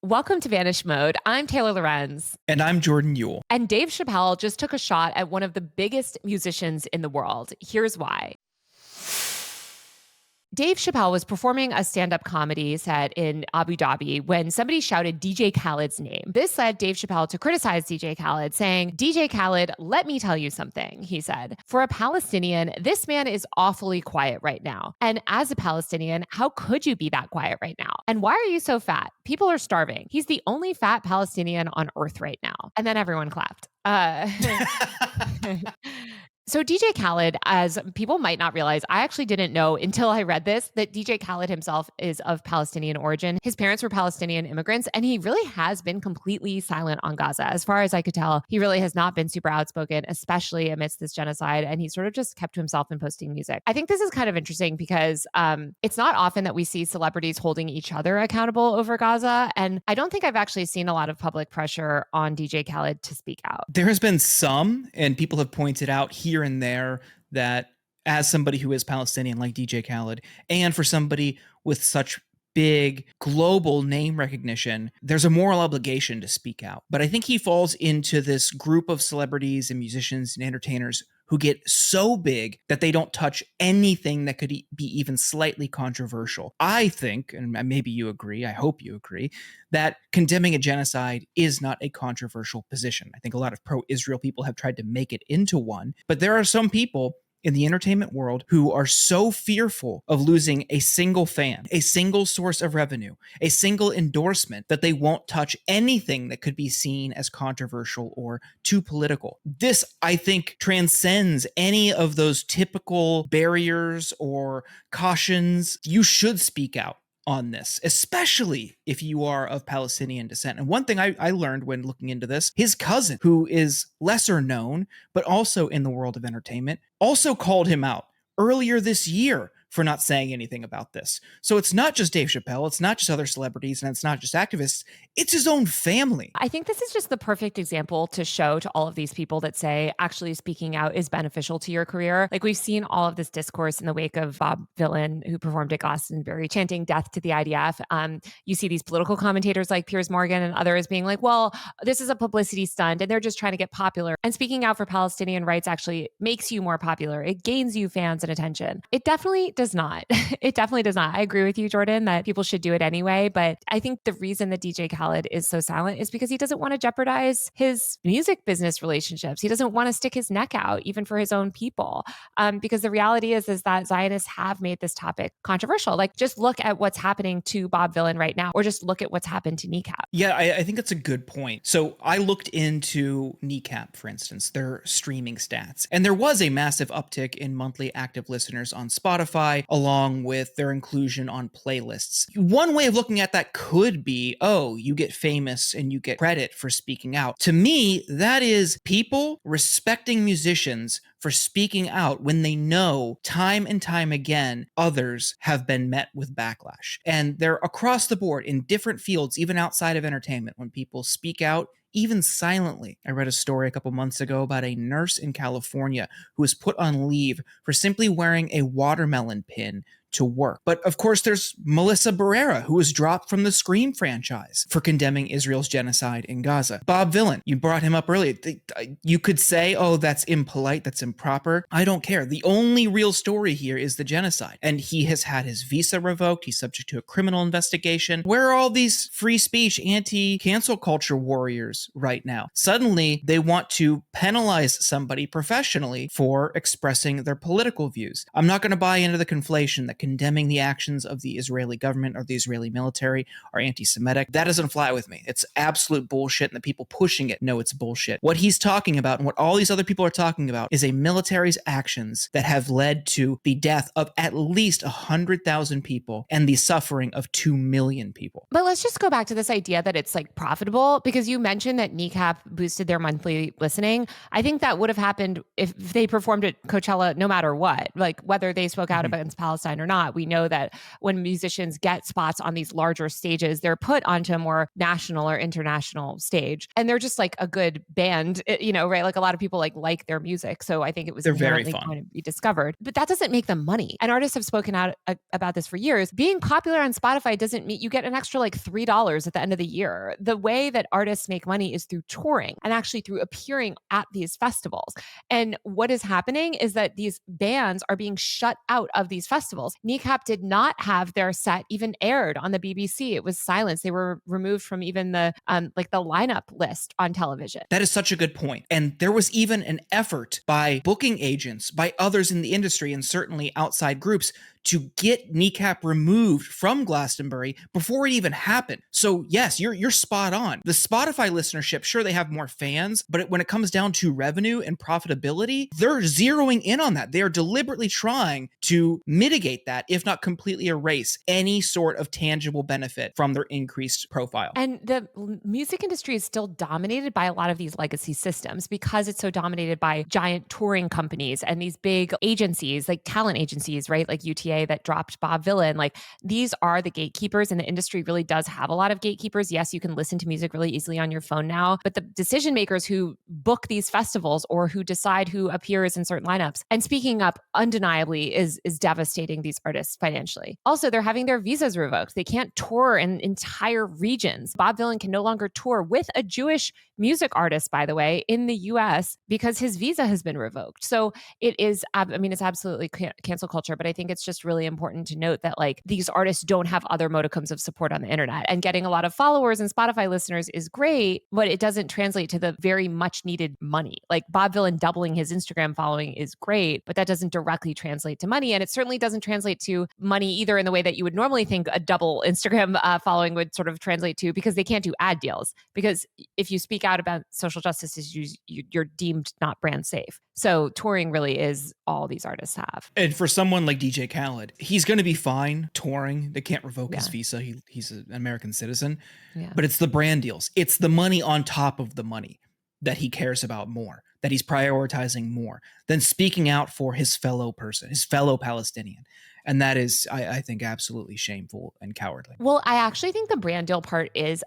Welcome to Vanish Mode. I'm Taylor Lorenz. And I'm Jordan Uhl. And Dave Chappelle just took a shot at one of the biggest musicians in the world. Here's why. Dave Chappelle was performing a stand-up comedy set in Abu Dhabi when somebody shouted DJ Khaled's name. This led Dave Chappelle to criticize DJ Khaled, saying, "DJ Khaled, let me tell you something," he said. "For a Palestinian, this man is awfully quiet right now. And as a Palestinian, how could you be that quiet right now? And why are you so fat? People are starving. He's the only fat Palestinian on earth right now." And then everyone clapped. So DJ Khaled, as people might not realize, I actually didn't know until I read this, that DJ Khaled himself is of Palestinian origin. His parents were Palestinian immigrants, and he really has been completely silent on Gaza. As far as I could tell, he really has not been super outspoken, especially amidst this genocide, and he sort of just kept to himself in posting music. I think this is kind of interesting because it's not often that we see celebrities holding each other accountable over Gaza, and I don't think I've actually seen a lot of public pressure on DJ Khaled to speak out. There has been some, and people have pointed out here and there that as somebody who is Palestinian like DJ Khaled, and for somebody with such big global name recognition, there's a moral obligation to speak out. But I think he falls into this group of celebrities and musicians and entertainers who get so big that they don't touch anything that could be even slightly controversial. I think, and maybe you agree, I hope you agree, that condemning a genocide is not a controversial position. I think a lot of pro-Israel people have tried to make it into one, but there are some people in the entertainment world who are so fearful of losing a single fan, a single source of revenue, a single endorsement, that they won't touch anything that could be seen as controversial or too political. This, I think, transcends any of those typical barriers or cautions. You should speak out on this, especially if you are of Palestinian descent. And one thing I learned when looking into this, his cousin, who is lesser known, but also in the world of entertainment, also called him out earlier this year for not saying anything about this. So it's not just Dave Chappelle, it's not just other celebrities, and it's not just activists, it's his own family. I think this is just the perfect example to show to all of these people that say actually speaking out is beneficial to your career. Like, we've seen all of this discourse in the wake of Bob Vylan, who performed at Glastonbury, chanting death to the IDF. You see these political commentators like Piers Morgan and others being like, well, this is a publicity stunt and they're just trying to get popular. And speaking out for Palestinian rights actually makes you more popular. It gains you fans and attention. It definitely does not. It definitely does not. I agree with you, Jordan, that people should do it anyway. But I think the reason that DJ Khaled is so silent is because he doesn't want to jeopardize his music business relationships. He doesn't want to stick his neck out, even for his own people. Because the reality is that Zionists have made this topic controversial. Like, just look at what's happening to Bob Vylan right now, or just look at what's happened to Kneecap. Yeah, I think that's a good point. So I looked into Kneecap, for instance, their streaming stats, and there was a massive uptick in monthly active listeners on Spotify, along with their inclusion on playlists. One way of looking at that could be, oh, you get famous and you get credit for speaking out. To me, that is people respecting musicians for speaking out when they know time and time again others have been met with backlash. And they're across the board in different fields, even outside of entertainment, when people speak out, even silently. I read a story a couple months ago about a nurse in California who was put on leave for simply wearing a watermelon pin to work. But of course, there's Melissa Barrera, who was dropped from the Scream franchise for condemning Israel's genocide in Gaza. Bob Vylan, you brought him up earlier. You could say, oh, that's impolite, that's improper. I don't care. The only real story here is the genocide. And he has had his visa revoked. He's subject to a criminal investigation. Where are all these free speech, anti-cancel culture warriors right now? Suddenly, they want to penalize somebody professionally for expressing their political views. I'm not going to buy into the conflation that condemning the actions of the Israeli government or the Israeli military are anti-Semitic. That doesn't fly with me. It's absolute bullshit, and the people pushing it know it's bullshit. What he's talking about and what all these other people are talking about is a military's actions that have led to the death of at least 100,000 people and the suffering of 2 million people. But let's just go back to this idea that it's like profitable, because you mentioned that Kneecap boosted their monthly listening. I think that would have happened if they performed at Coachella no matter what, like whether they spoke out against Palestine or not. not, we know that when musicians get spots on these larger stages, they're put onto a more national or international stage. And they're just like a good band, right? Like a lot of people like their music. So I think it was They're very inherently fun. going to be discovered. But that doesn't make them money. And artists have spoken out about this for years. Being popular on Spotify doesn't mean you get an extra like $3 at the end of the year. The way that artists make money is through touring and actually through appearing at these festivals. And what is happening is that these bands are being shut out of these festivals. Kneecap did not have their set even aired on the BBC. It was silenced. They were removed from even the lineup list on television. That is such a good point. And there was even an effort by booking agents, by others in the industry, and certainly outside groups to get Kneecap removed from Glastonbury before it even happened. So yes, you're spot on. The Spotify listenership, sure, they have more fans, but when it comes down to revenue and profitability, they're zeroing in on that. They are deliberately trying to mitigate that, if not completely erase any sort of tangible benefit from their increased profile. And the music industry is still dominated by a lot of these legacy systems because it's so dominated by giant touring companies and these big agencies, like talent agencies, right? Like UTA that dropped Bob Vylan. Like these are the gatekeepers, and the industry really does have a lot of gatekeepers. Yes, you can listen to music really easily on your phone now, but the decision makers who book these festivals or who decide who appears in certain lineups and speaking up undeniably is devastating these artists financially. Also, they're having their visas revoked. They can't tour in entire regions. Bob Vylan can no longer tour with a Jewish music artist, by the way, in the US because his visa has been revoked. So it is, it's absolutely cancel culture, but I think it's just really important to note that like these artists don't have other modicums of support on the internet, and getting a lot of followers and Spotify listeners is great, but it doesn't translate to the very much needed money. Like Bob Vylan doubling his Instagram following is great, but that doesn't directly translate to money. And it certainly doesn't translate to money either in the way that you would normally think a double Instagram following would sort of translate to, because they can't do ad deals. Because if you speak out about social justice issues, you're deemed not brand safe. So touring really is all these artists have. And for someone like DJ Khaled, he's going to be fine touring. They can't revoke his visa. He's an American citizen. Yeah. But it's the brand deals. It's the money on top of the money that he cares about more, that he's prioritizing more than speaking out for his fellow person, his fellow Palestinian. And that is, I think, absolutely shameful and cowardly. Well, I actually think the brand deal part is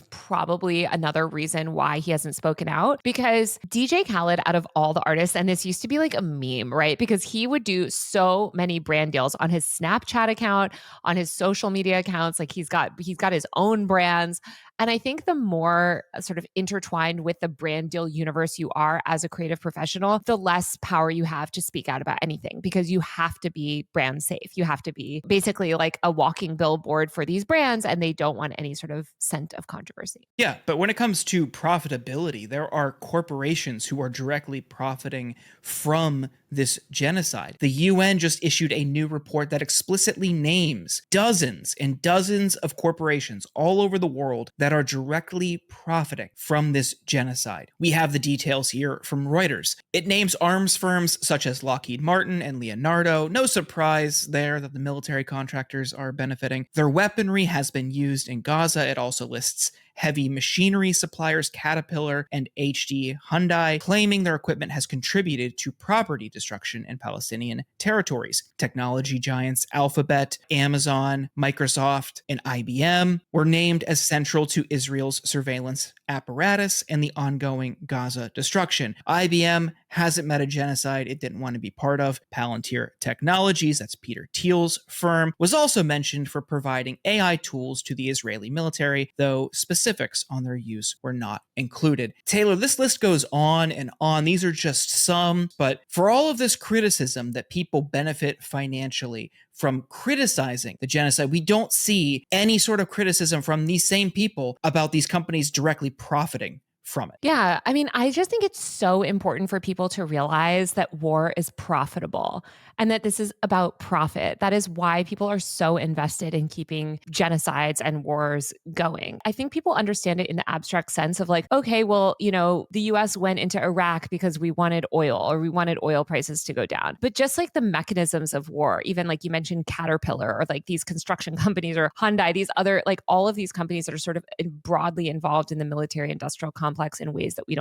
probably another reason why he hasn't spoken out, because DJ Khaled, out of all the artists, and this used to be like a meme, right? Because he would do so many brand deals on his Snapchat account, on his social media accounts. Like he's got his own brands. And I think the more sort of intertwined with the brand deal universe you are as a creative professional, the less power you have to speak out about anything, because you have to be brand safe. You have to be basically like a walking billboard for these brands, and they don't want any sort of scent of controversy. Yeah, but when it comes to profitability, there are corporations who are directly profiting from this genocide. The UN just issued a new report that explicitly names dozens and dozens of corporations all over the world that are directly profiting from this genocide. We have the details here from Reuters. It names arms firms such as Lockheed Martin and Leonardo. No surprise there that the military contractors are benefiting. Their weaponry has been used in Gaza. It also lists heavy machinery suppliers Caterpillar and HD Hyundai, claiming their equipment has contributed to property destruction in Palestinian territories. Technology giants Alphabet, Amazon, Microsoft, and IBM were named as central to Israel's surveillance apparatus and the ongoing Gaza destruction. IBM hasn't met a genocide it didn't want to be part of. Palantir Technologies, that's Peter Thiel's firm, was also mentioned for providing AI tools to the Israeli military, though specifics on their use were not included. Taylor, this list goes on and on. These are just some, but for all of this criticism that people benefit financially from criticizing the genocide, we don't see any sort of criticism from these same people about these companies directly profiting from it. Yeah. I mean, I just think it's so important for people to realize that war is profitable and that this is about profit. That is why people are so invested in keeping genocides and wars going. I think people understand it in the abstract sense of like, okay, well, the US went into Iraq because we wanted oil, or we wanted oil prices to go down. But just like the mechanisms of war, even like you mentioned Caterpillar, or like these construction companies, or Hyundai, these other, like all of these companies that are sort of broadly involved in the military industrial complex, complex in ways that we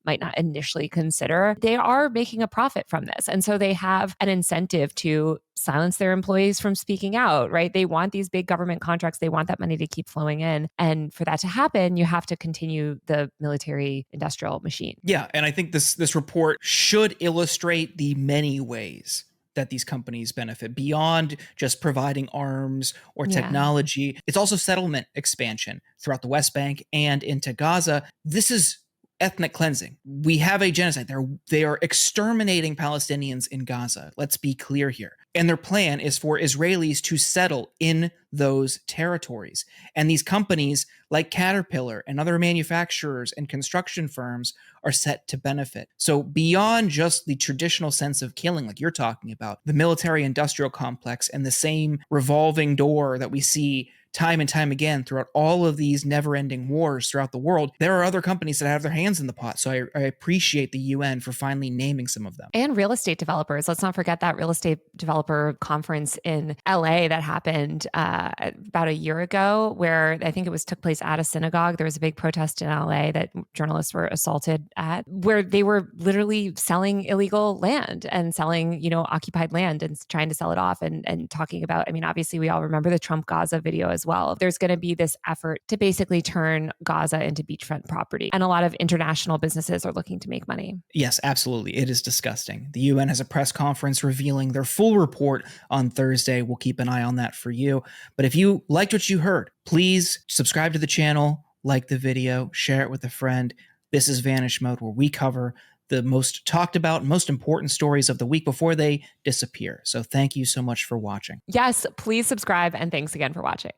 might not initially consider, they are making a profit from this. And so they have an incentive to silence their employees from speaking out, right? They want these big government contracts. They want that money to keep flowing in. And for that to happen, you have to continue the military industrial machine. Yeah. And I think this report should illustrate the many ways that these companies benefit beyond just providing arms or technology. It's also settlement expansion throughout the West Bank and into Gaza. This is ethnic cleansing. We have a genocide. They are exterminating Palestinians in Gaza. Let's be clear here. And their plan is for Israelis to settle in those territories. And these companies like Caterpillar and other manufacturers and construction firms are set to benefit. So beyond just the traditional sense of killing, like you're talking about, the military industrial complex and the same revolving door that we see time and time again throughout all of these never-ending wars throughout the world, there are other companies that have their hands in the pot. So I appreciate the UN for finally naming some of them. And real estate developers. Let's not forget that real estate developer conference in LA that happened about a year ago, where I think took place at a synagogue. There was a big protest in LA that journalists were assaulted at, where they were literally selling illegal land and selling, occupied land and trying to sell it off and talking about, obviously we all remember the Trump Gaza video as well. There's going to be this effort to basically turn Gaza into beachfront property. And a lot of international businesses are looking to make money. Yes, absolutely. It is disgusting. The UN has a press conference revealing their full report on Thursday. We'll keep an eye on that for you. But if you liked what you heard, please subscribe to the channel, like the video, share it with a friend. This is Vanish Mode, where we cover the most talked about, most important stories of the week before they disappear. So thank you so much for watching. Yes, please subscribe, and thanks again for watching.